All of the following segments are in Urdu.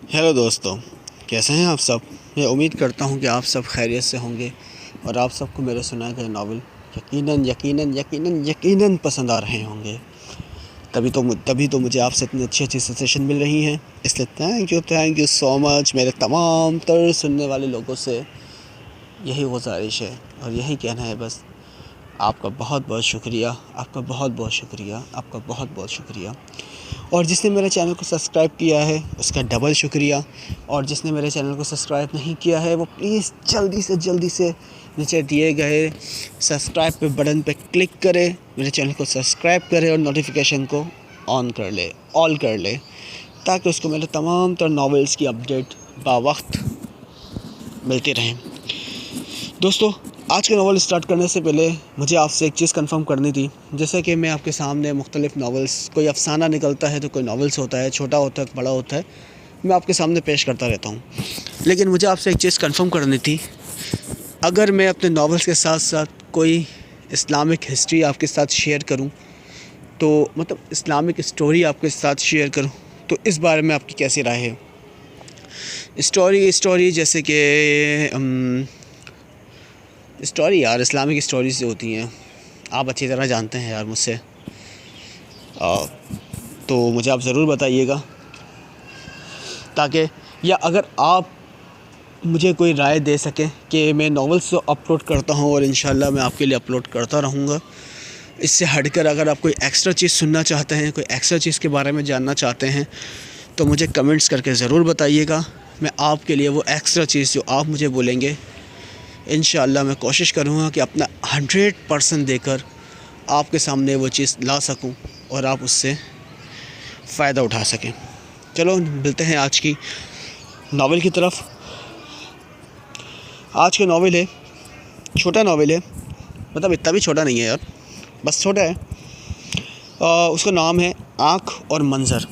ہیلو دوستو، کیسے ہیں آپ سب؟ میں امید کرتا ہوں کہ آپ سب خیریت سے ہوں گے اور آپ سب کو میرے سنائے گئے ناول یقیناً پسند آ رہے ہوں گے۔ تبھی تو مجھے آپ سے اتنی اچھی سجیشن مل رہی ہیں، اس لیے تھینک یو سو مچ۔ میرے تمام تر سننے والے لوگوں سے یہی گزارش ہے اور یہی کہنا ہے، بس آپ کا بہت بہت شکریہ، آپ کا بہت بہت شکریہ، آپ کا بہت بہت شکریہ۔ اور جس نے میرے چینل کو سبسکرائب کیا ہے اس کا ڈبل شکریہ، اور جس نے میرے چینل کو سبسکرائب نہیں کیا ہے وہ پلیز جلدی سے نیچے دیے گئے سبسکرائب پہ بٹن پہ کلک کرے، میرے چینل کو سبسکرائب کرے اور نوٹیفیکیشن کو آل کر لے تاکہ اس کو میرے تمام تر ناولز کی اپڈیٹ باوقت ملتی رہیں۔ دوستو، آج کا ناول سٹارٹ کرنے سے پہلے مجھے آپ سے ایک چیز کنفرم کرنی تھی۔ جیسے کہ میں آپ کے سامنے مختلف ناولز، کوئی افسانہ نکلتا ہے تو کوئی ناولز ہوتا ہے، چھوٹا ہوتا ہے بڑا ہوتا ہے، میں آپ کے سامنے پیش کرتا رہتا ہوں، لیکن مجھے آپ سے ایک چیز کنفرم کرنی تھی۔ اگر میں اپنے ناولز کے ساتھ ساتھ کوئی اسلامک ہسٹری آپ کے ساتھ شیئر کروں، تو مطلب اسلامک اسٹوری آپ کے ساتھ شیئر کروں، تو اس بارے میں آپ کی کیسی رائے ہے؟ اسٹوری جیسے کہ اسٹوری یار، اسلامک اسٹوریز جو ہوتی ہیں آپ اچھی طرح جانتے ہیں یار مجھ سے، تو مجھے آپ ضرور بتائیے گا، تاکہ یا اگر آپ مجھے کوئی رائے دے سکیں کہ میں ناولز تو اپلوڈ کرتا ہوں اور انشاءاللہ میں آپ کے لیے اپلوڈ کرتا رہوں گا، اس سے ہٹ کر اگر آپ کوئی ایکسٹرا چیز سننا چاہتے ہیں، کوئی ایکسٹرا چیز کے بارے میں جاننا چاہتے ہیں، تو مجھے کمنٹس کر کے ضرور بتائیے گا۔ میں آپ کے لیے وہ ایکسٹرا چیز جو آپ مجھے بولیں گے، انشاءاللہ میں کوشش کروں گا کہ اپنا 100% دے کر آپ کے سامنے وہ چیز لا سکوں اور آپ اس سے فائدہ اٹھا سکیں۔ چلو ملتے ہیں آج کی ناول کی طرف۔ آج کا ناول ہے، چھوٹا ناول ہے، مطلب اتنا بھی چھوٹا نہیں ہے یار، بس چھوٹا ہے۔ اس کا نام ہے آنکھ اور منظر،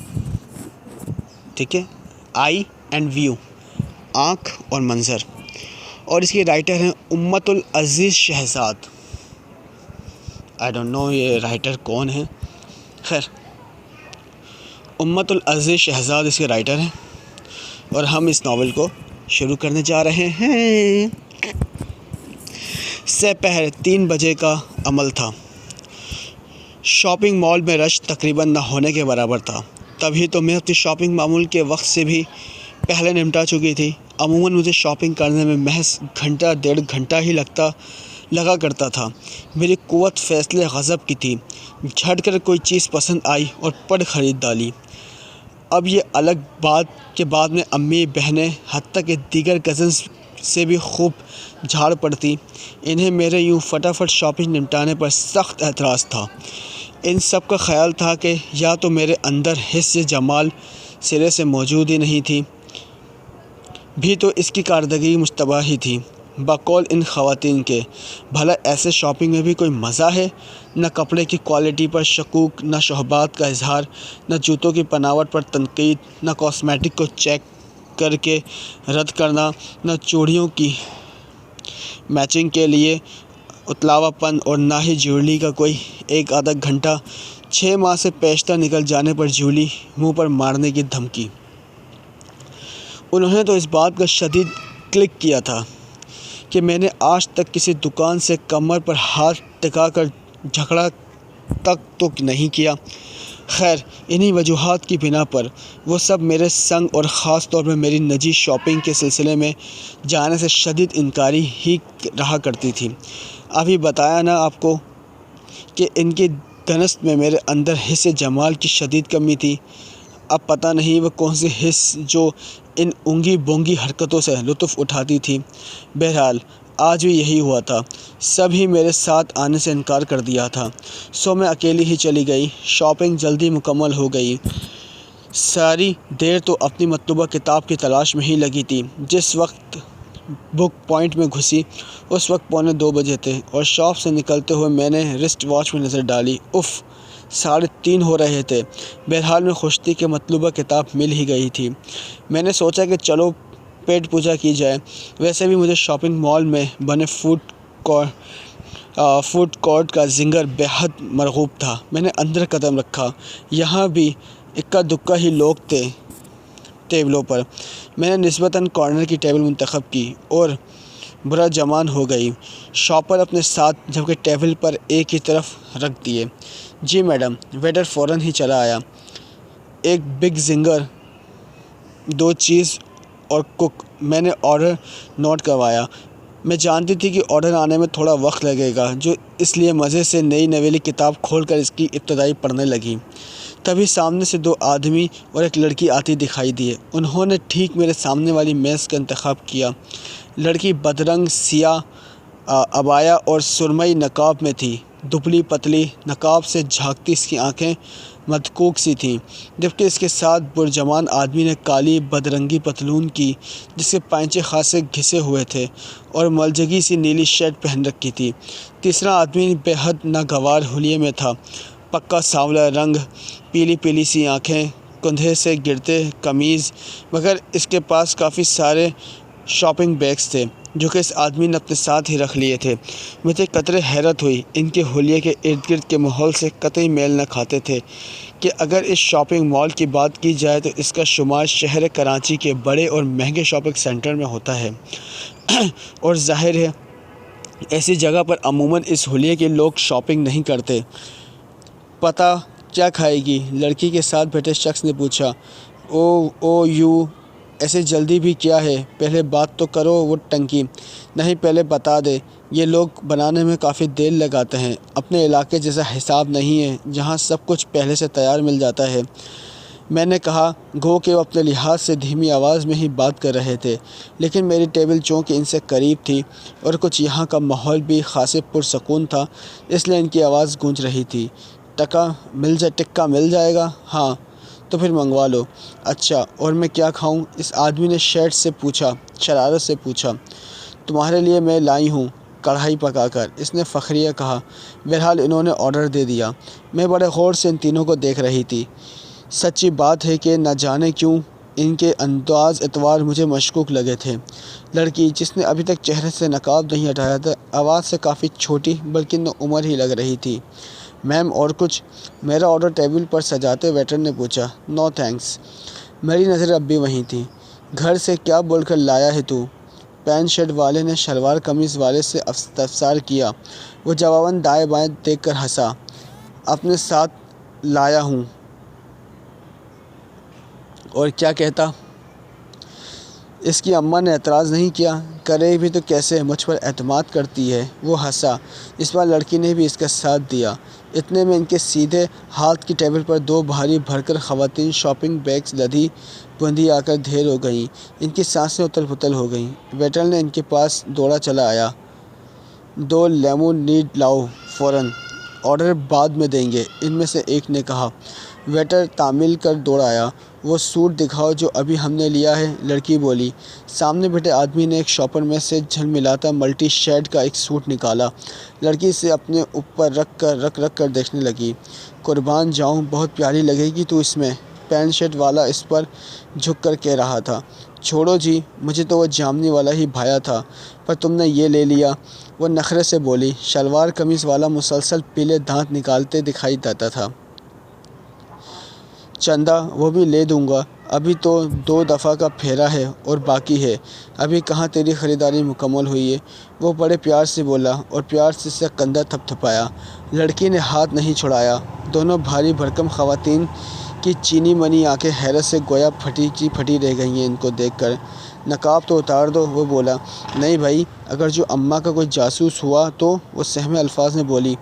ٹھیک ہے، آئی اینڈ ویو، آنکھ اور منظر، اور اس کے رائٹر ہیں امت العزیز شہزاد۔ آئی ڈونٹ نو یہ رائٹر کون ہے، خیر امت العزیز شہزاد اس کے رائٹر ہیں، اور ہم اس ناول کو شروع کرنے جا رہے ہیں۔ پہر 3 بجے کا عمل تھا۔ شاپنگ مال میں رش تقریباً نہ ہونے کے برابر تھا۔ تبھی تو میں اپنی شاپنگ معمول کے وقت سے بھی پہلے نمٹا چکی تھی۔ عموماً مجھے شاپنگ کرنے میں محض 1.5 گھنٹہ ہی لگا کرتا تھا۔ میری قوت فیصلے غضب کی تھی۔ جھٹ کر کوئی چیز پسند آئی اور پٹ خرید ڈالی۔ اب یہ الگ بات کہ بعد میں امی، بہنیں، حتیٰ کہ دیگر کزنز سے بھی خوب جھاڑ پڑتی۔ انہیں میرے یوں فٹافٹ شاپنگ نمٹانے پر سخت اعتراض تھا۔ ان سب کا خیال تھا کہ یا تو میرے اندر حس جمال سرے سے موجود ہی نہیں تھی، بھی تو اس کی کارکردگی مشتبہ ہی تھی۔ بقول ان خواتین کے، بھلا ایسے شاپنگ میں بھی کوئی مزہ ہے؟ نہ کپڑے کی کوالٹی پر شکوک، نہ شبہات کا اظہار، نہ جوتوں کی بناوٹ پر تنقید، نہ کاسمیٹک کو چیک کر کے رد کرنا، نہ چوڑیوں کی میچنگ کے لیے اتلاوا پن، اور نہ ہی جیولری کا کوئی 1 آدھا گھنٹہ 6 ماہ سے پیشتر نکل جانے پر جیولری منہ پر مارنے کی دھمکی۔ انہوں نے تو اس بات کا شدید کلک کیا تھا کہ میں نے آج تک کسی دکان سے کمر پر ہاتھ ٹکا کر جھگڑا تک تو نہیں کیا۔ خیر، انہی وجوہات کی بنا پر وہ سب میرے سنگ اور خاص طور پر میری نجی شاپنگ کے سلسلے میں جانے سے شدید انکاری ہی رہا کرتی تھی۔ ابھی بتایا نا آپ کو کہ ان کی دنست میں میرے اندر حس جمال کی شدید کمی تھی۔ اب پتہ نہیں وہ کون سی حس جو ان اونگی بونگی حرکتوں سے لطف اٹھاتی تھی۔ بہرحال آج بھی یہی ہوا تھا، سب ہی میرے ساتھ آنے سے انکار کر دیا تھا، سو میں اکیلی ہی چلی گئی۔ شاپنگ جلدی مکمل ہو گئی۔ ساری دیر تو اپنی مطلوبہ کتاب کی تلاش میں ہی لگی تھی۔ جس وقت بک پوائنٹ میں گھسی اس وقت 1:45 بجے تھے، اور شاپ سے نکلتے ہوئے میں نے رسٹ واچ میں نظر ڈالی، 3:30 ہو رہے تھے۔ بہرحال میں خوش تھی کہ مطلوبہ کتاب مل ہی گئی تھی۔ میں نے سوچا کہ چلو پیٹ پوجا کی جائے۔ ویسے بھی مجھے شاپنگ مال میں بنے فوڈ کورٹ کا زنگر بے حد مرغوب تھا۔ میں نے اندر قدم رکھا، یہاں بھی اکا دکا ہی لوگ تھے۔ ٹیبلوں پر۔ میں نے نسبتاً کارنر کی ٹیبل منتخب کی اور برا جمان ہو گئی۔ شاپر اپنے ساتھ جبکہ ٹیبل پر ایک ہی طرف رکھ دیے۔ جی میڈم، ویٹر فوراً ہی چلا آیا۔ ایک بگ زنگر، 2 چیز اور کوک۔ میں نے آرڈر نوٹ کروایا۔ میں جانتی تھی کہ آرڈر آنے میں تھوڑا وقت لگے گا، جو اس لیے مزے سے نئی نویلی کتاب کھول کر اس کی ابتدائی پڑھنے لگی۔ تبھی سامنے سے 2 آدمی اور ایک لڑکی آتی دکھائی دیے۔ انہوں نے ٹھیک میرے سامنے والی میز کا انتخاب کیا۔ لڑکی بدرنگ سیاہ عبایا اور سرمئی نقاب میں تھی۔ دبلی پتلی، نقاب سے جھانکتی اس کی آنکھیں مدقوق سی تھیں، جبکہ اس کے ساتھ پرجوان آدمی نے کالی بدرنگی پتلون کی جس کے پائنچے خاصے گھسے ہوئے تھے اور ملجگی سی نیلی شرٹ پہن رکھی تھی۔ تیسرا آدمی بے حد ناگوار حلیے میں تھا، پکا سانولا رنگ، پیلی پیلی سی آنکھیں، کندھے سے گرتے قمیض، مگر اس کے پاس کافی سارے شاپنگ بیگز تھے جو کہ اس آدمی نے اپنے ساتھ ہی رکھ لیے تھے۔ مجھے قدرے حیرت ہوئی، ان کے حلیے کے ارد گرد کے ماحول سے قطعی میل نہ کھاتے تھے کہ اگر اس شاپنگ مال کی بات کی جائے تو اس کا شمار شہر کراچی کے بڑے اور مہنگے شاپنگ سینٹر میں ہوتا ہے، اور ظاہر ہے ایسی جگہ پر عموماً اس حلیے کے لوگ شاپنگ نہیں کرتے۔ پتہ کیا کھائے گی؟ لڑکی کے ساتھ بیٹھے شخص نے پوچھا۔ او یو، ایسے جلدی بھی کیا ہے؟ پہلے بات تو کرو۔ وہ ٹنکی۔ نہیں، پہلے بتا دے، یہ لوگ بنانے میں کافی دیر لگاتے ہیں۔ اپنے علاقے جیسا حساب نہیں ہے جہاں سب کچھ پہلے سے تیار مل جاتا ہے، میں نے کہا، گو کہ وہ اپنے لحاظ سے دھیمی آواز میں ہی بات کر رہے تھے، لیکن میری ٹیبل چونکہ ان سے قریب تھی اور کچھ یہاں کا ماحول بھی خاصے پرسکون تھا، اس لیے ان کی آواز گونج رہی تھی۔ ٹکا مل جائے گا؟ ہاں، تو پھر منگوا لو۔ اچھا، اور میں کیا کھاؤں؟ اس آدمی نے شرارت سے پوچھا۔ تمہارے لیے میں لائی ہوں کڑھائی پکا کر، اس نے فخریہ کہا۔ بہرحال انہوں نے آرڈر دے دیا۔ میں بڑے غور سے ان تینوں کو دیکھ رہی تھی۔ سچی بات ہے کہ نہ جانے کیوں ان کے انداز اتوار مجھے مشکوک لگے تھے۔ لڑکی، جس نے ابھی تک چہرے سے نقاب نہیں ہٹایا تھا، آواز سے کافی چھوٹی بلکہ نو عمر ہی لگ رہی تھی۔ میم، اور کچھ؟ میرا آرڈر ٹیبل پر سجاتے ویٹر نے پوچھا۔ نو تھینکس۔ میری نظر اب بھی وہیں تھی۔ گھر سے کیا بول کر لایا ہے تو؟ پینٹ شرٹ والے نے شلوار قمیض والے سے استفسار کیا۔ وہ جواباً دائیں بائیں دیکھ کر ہنسا۔ اپنے ساتھ لایا ہوں۔ اور کیا کہتا؟ اس کی اماں نے اعتراض نہیں کیا؟ کرے بھی تو کیسے، مجھ پر اعتماد کرتی ہے۔ وہ ہنسا۔ اس بار لڑکی نے بھی اس کا ساتھ دیا۔ اتنے میں ان کے سیدھے ہاتھ کی ٹیبل پر 2 بھاری بھرکر خواتین شاپنگ بیگز لدی بندھی آ کر ڈھیر ہو گئیں۔ ان کی سانسیں اتل پتل ہو گئیں۔ ویٹر نے ان کے پاس دوڑا چلا آیا۔ 2 لیمونیڈ لاؤ فوراً، آرڈر بعد میں دیں گے، ان میں سے ایک نے کہا۔ ویٹر تعمیل کر دوڑ آیا۔ وہ سوٹ دکھاؤ جو ابھی ہم نے لیا ہے، لڑکی بولی۔ سامنے بیٹھے آدمی نے ایک شاپر میں سے جھلملاتا ملٹی شیڈ کا ایک سوٹ نکالا۔ لڑکی اسے اپنے اوپر رکھ کر دیکھنے لگی۔ قربان جاؤں، بہت پیاری لگے گی تو اس میں، پینٹ شرٹ والا اس پر جھک کر کہہ رہا تھا۔ چھوڑو جی، مجھے تو وہ جامنی والا ہی بھایا تھا، پر تم نے یہ لے لیا، وہ نخرے سے بولی۔ شلوار قمیض والا مسلسل پیلے دانت نکالتے دکھائی دیتا تھا۔ چندہ، وہ بھی لے دوں گا، ابھی تو 2 دفعہ کا پھیرا ہے اور باقی ہے، ابھی کہاں تیری خریداری مکمل ہوئی ہے، وہ بڑے پیار سے بولا اور پیار سے اسے کندھا تھپتھپایا۔ لڑکی نے ہاتھ نہیں چھڑایا۔ دونوں بھاری بھرکم خواتین کی چینی منی آنکھیں حیرت سے گویا پھٹی رہ گئی ہیں ان کو دیکھ کر۔ نقاب تو اتار دو، وہ بولا۔ نہیں بھائی، اگر جو اماں کا کوئی جاسوس ہوا تو، وہ سہمے الفاظ میں بولی۔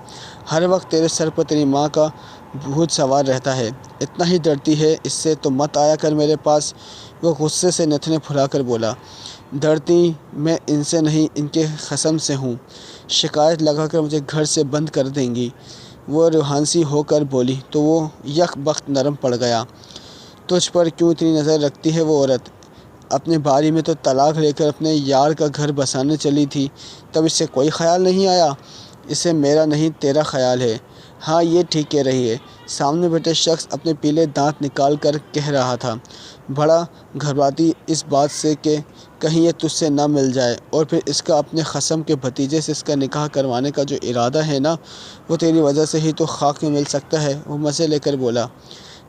ہر وقت تیرے سر پر تیری ماں کا بھوت سوار رہتا ہے، اتنا ہی ڈرتی ہے اس سے تو مت آیا کر میرے پاس، وہ غصے سے نتنے پھلا کر بولا۔ ڈرتی میں ان سے نہیں، ان کے خصم سے ہوں، شکایت لگا کر مجھے گھر سے بند کر دیں گی، وہ روحانسی ہو کر بولی تو وہ یک بخت نرم پڑ گیا۔ تجھ پر کیوں اتنی نظر رکھتی ہے وہ عورت؟ اپنے باری میں تو طلاق لے کر اپنے یار کا گھر بسانے چلی تھی، تب اس سے کوئی خیال نہیں آیا؟ اسے میرا نہیں تیرا خیال ہے۔ ہاں، یہ ٹھیک کہہ رہی ہے، سامنے بیٹھے شخص اپنے پیلے دانت نکال کر کہہ رہا تھا۔ بڑا گھبراتی اس بات سے کہ کہیں یہ تجھ سے نہ مل جائے، اور پھر اس کا اپنے خصم کے بھتیجے سے اس کا نکاح کروانے کا جو ارادہ ہے نا، وہ تیری وجہ سے ہی تو خاک میں مل سکتا ہے، وہ مزے لے کر بولا۔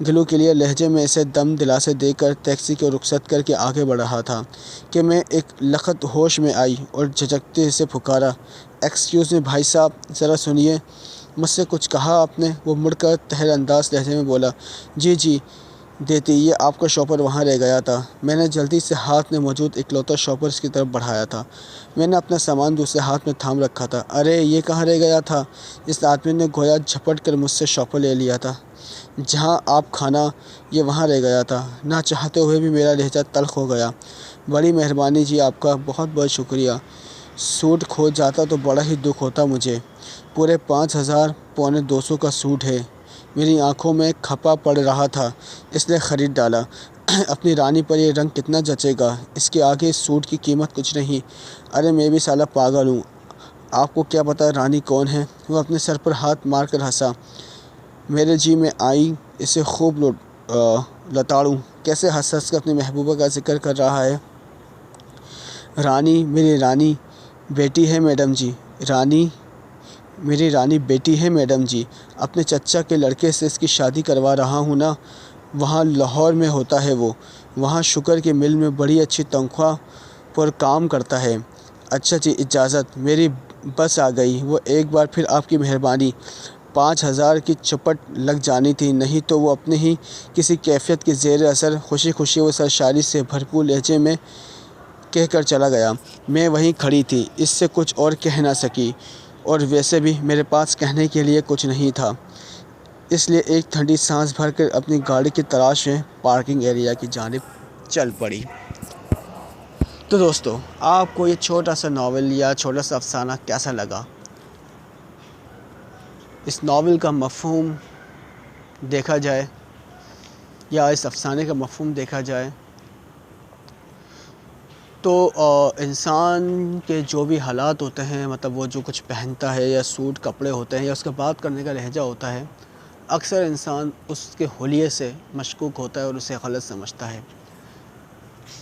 گلو کے لیے لہجے میں اسے دم دلاسے دے کر ٹیکسی کو رخصت کر کے آگے بڑھ رہا تھا کہ میں ایک لخت ہوش میں آئی اور جھجکتے سے پکارا، ایکسکیوز می بھائی صاحب، ذرا سنیے، مجھ سے کچھ کہا آپ نے؟ وہ مڑ کر تحر انداز لہجے میں بولا، جی جی دیتی، یہ آپ کا شاپر وہاں رہ گیا تھا۔ میں نے جلدی سے ہاتھ میں موجود اکلوتا شاپر کی طرف بڑھایا تھا۔ میں نے اپنا سامان دوسرے ہاتھ میں تھام رکھا تھا۔ ارے یہ کہاں رہ گیا تھا؟ اس آدمی نے گویا جھپٹ کر مجھ سے شاپر لے لیا تھا۔ جہاں آپ کھانا، یہ وہاں رہ گیا تھا۔ نہ چاہتے ہوئے بھی میرا لہجہ تلخ ہو گیا۔ بڑی مہربانی جی، آپ کا بہت بہت شکریہ۔ سوٹ کھو جاتا تو بڑا ہی دکھ ہوتا مجھے۔ پورے 5,000 پونے 200 کا سوٹ ہے۔ میری آنکھوں میں کھپا پڑ رہا تھا، اس لیے خرید ڈالا۔ اپنی رانی پر یہ رنگ کتنا جچے گا؟ اس کے آگے اس سوٹ کی قیمت کچھ نہیں۔ ارے میں بھی سالہ پاگل ہوں، آپ کو کیا پتہ رانی کون ہے؟ وہ اپنے سر پر ہاتھ مار کر ہنسا۔ میرے جی میں آئی اسے خوب لتاڑوں، کیسے ہنس ہنس کر اپنی محبوبہ کا ذکر کر رہا ہے۔ رانی، میری رانی بیٹی ہے میڈم جی۔ رانی، میری رانی بیٹی ہے میڈم جی۔ اپنے چچا کے لڑکے سے اس کی شادی کروا رہا ہوں نا، وہاں لاہور میں ہوتا ہے وہ، وہاں شوگر کی مل میں بڑی اچھی تنخواہ پر کام کرتا ہے۔ اچھا جی، اجازت، میری بس آ گئی۔ وہ ایک بار پھر آپ کی مہربانی۔ 5,000 کی چپٹ لگ جانی تھی، نہیں تو وہ اپنے ہی کسی کیفیت کے زیر اثر خوشی خوشی وہ سرشاری سے بھرپور لہجے میں کہہ کر چلا گیا۔ میں وہیں کھڑی تھی، اس سے کچھ اور کہہ نہ سکی، اور ویسے بھی میرے پاس کہنے کے لیے کچھ نہیں تھا، اس لیے ایک ٹھنڈی سانس بھر کر اپنی گاڑی کی تلاش میں پارکنگ ایریا کی جانب چل پڑی۔ تو دوستو، آپ کو یہ چھوٹا سا ناول یا چھوٹا سا افسانہ کیسا لگا؟ اس ناول کا مفہوم دیکھا جائے یا اس افسانے کا مفہوم دیکھا جائے تو انسان کے جو بھی حالات ہوتے ہیں، مطلب وہ جو کچھ پہنتا ہے یا سوٹ کپڑے ہوتے ہیں یا اس کا بات کرنے کا لہجہ ہوتا ہے، اکثر انسان اس کے حلیے سے مشکوک ہوتا ہے اور اسے غلط سمجھتا ہے۔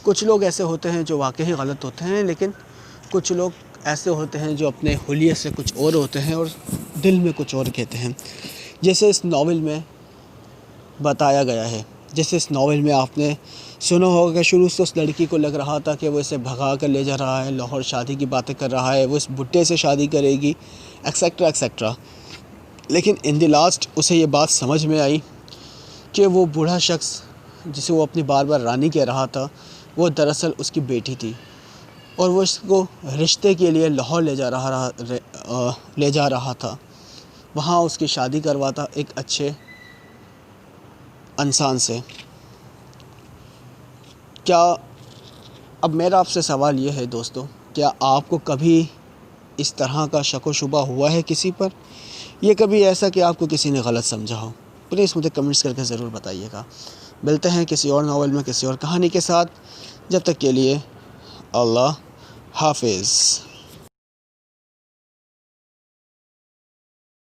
کچھ لوگ ایسے ہوتے ہیں جو واقعی غلط ہوتے ہیں، لیکن کچھ لوگ ایسے ہوتے ہیں جو اپنے حلیے سے کچھ اور ہوتے ہیں اور دل میں کچھ اور کہتے ہیں، جیسے اس ناول میں بتایا گیا ہے۔ جیسے اس ناول میں آپ نے سنا ہوگا کہ شروع سے اس لڑکی کو لگ رہا تھا کہ وہ اسے بھگا کر لے جا رہا ہے، لاہور شادی کی باتیں کر رہا ہے، وہ اس بڈھے سے شادی کرے گی، ایکسیکٹرا ایکسیکٹرا۔ لیکن ان دی لاسٹ اسے یہ بات سمجھ میں آئی کہ وہ بوڑھا شخص جسے وہ اپنی بار بار رانی کہہ رہا تھا، وہ دراصل اس کی بیٹی تھی، اور وہ اس کو رشتے کے لیے لاہور لے جا رہا تھا، وہاں اس کی شادی کرواتا ایک اچھے انسان سے۔ کیا اب میرا آپ سے سوال یہ ہے دوستو، کیا آپ کو کبھی اس طرح کا شک و شبہ ہوا ہے کسی پر؟ یہ کبھی ایسا کہ آپ کو کسی نے غلط سمجھا ہو؟ پلیز مجھے کمنٹس کر کے ضرور بتائیے گا۔ ملتے ہیں کسی اور ناول میں کسی اور کہانی کے ساتھ، جب تک کے لیے اللہ حافظ۔